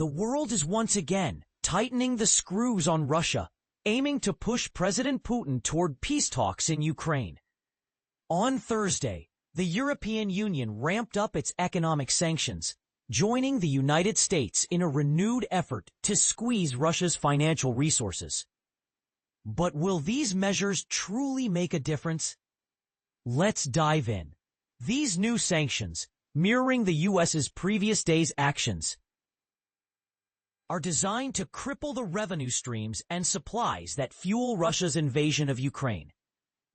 The world is once again tightening the screws on Russia, aiming to push President Putin toward peace talks in Ukraine. On Thursday, the European Union ramped up its economic sanctions, joining the United States in a renewed effort to squeeze Russia's financial resources. But will these measures truly make a difference? Let's dive in. These new sanctions, mirroring the U.S.'s previous days' actions, are designed to cripple the revenue streams and supplies that fuel Russia's invasion of Ukraine.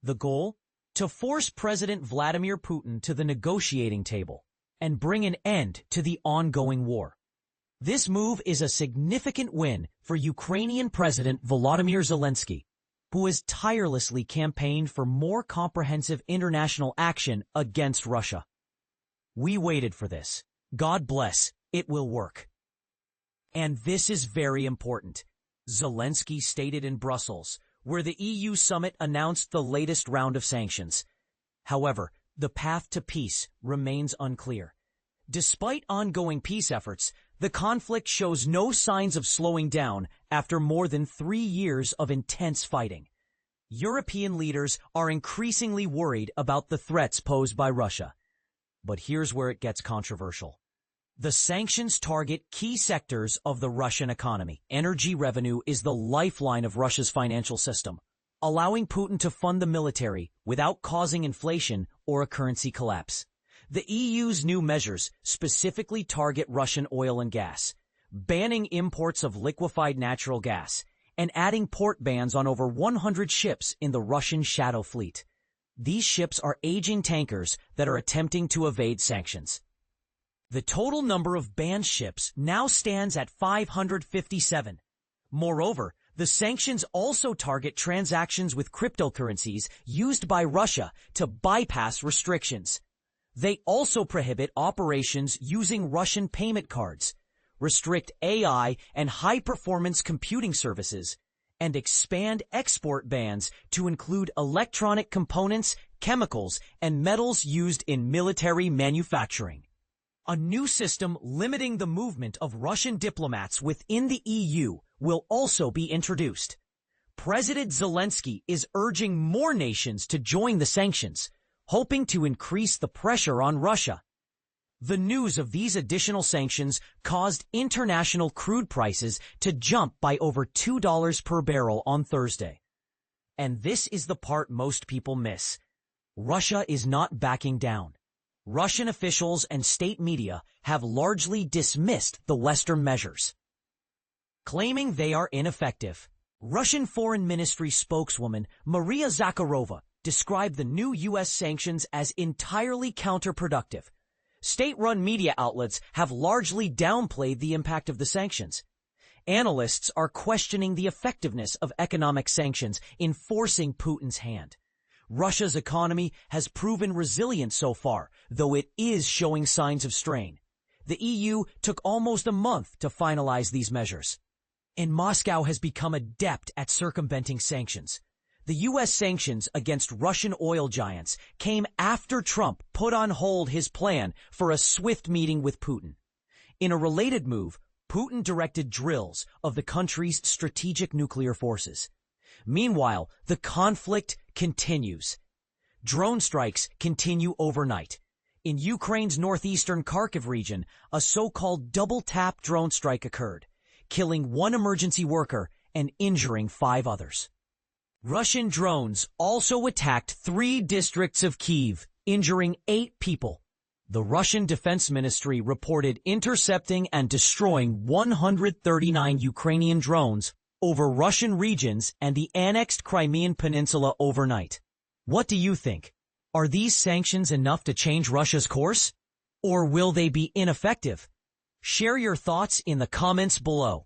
The goal? To force President Vladimir Putin to the negotiating table and bring an end to the ongoing war. This move is a significant win for Ukrainian President Volodymyr Zelenskyy, who has tirelessly campaigned for more comprehensive international action against Russia. We waited for this. God bless, it will work. And this is very important. Zelenskyy stated in Brussels, where the EU summit announced the latest round of sanctions. However, the path to peace remains unclear. Despite ongoing peace efforts, the conflict shows no signs of slowing down after more than 3 years of intense fighting. European leaders are increasingly worried about the threats posed by Russia. But here's where it gets controversial. The sanctions target key sectors of the Russian economy. Energy revenue is the lifeline of Russia's financial system, allowing Putin to fund the military without causing inflation or a currency collapse. The EU's new measures specifically target Russian oil and gas, banning imports of liquefied natural gas, and adding port bans on over 100 ships in the Russian shadow fleet. These ships are aging tankers that are attempting to evade sanctions. The total number of banned ships now stands at 557. Moreover, the sanctions also target transactions with cryptocurrencies used by Russia to bypass restrictions. They also prohibit operations using Russian payment cards, restrict AI and high-performance computing services, and expand export bans to include electronic components, chemicals, and metals used in military manufacturing. A new system limiting the movement of Russian diplomats within the EU will also be introduced. President Zelenskyy is urging more nations to join the sanctions, hoping to increase the pressure on Russia. The news of these additional sanctions caused international crude prices to jump by over $2 per barrel on Thursday. And this is the part most people miss. Russia is not backing down. Russian officials and state media have largely dismissed the Western measures, claiming they are ineffective. Russian Foreign Ministry spokeswoman Maria Zakharova described the new U.S. sanctions as entirely counterproductive. State-run media outlets have largely downplayed the impact of the sanctions. Analysts are questioning the effectiveness of economic sanctions in forcing Putin's hand. Russia's economy has proven resilient so far, though it is showing signs of strain. The EU took almost a month to finalize these measures. And Moscow has become adept at circumventing sanctions. The U.S. sanctions against Russian oil giants came after Trump put on hold his plan for a swift meeting with Putin. In a related move, Putin directed drills of the country's strategic nuclear forces. Meanwhile, the conflict continues. Drone strikes continue overnight. In Ukraine's northeastern Kharkiv region, a so-called double-tap drone strike occurred, killing 1 emergency worker and injuring 5 others. Russian drones also attacked 3 districts of Kyiv, injuring 8 people. The Russian Defense Ministry reported intercepting and destroying 139 Ukrainian drones over Russian regions and the annexed Crimean Peninsula overnight. What do you think? Are these sanctions enough to change Russia's course? Or will they be ineffective? Share your thoughts in the comments below.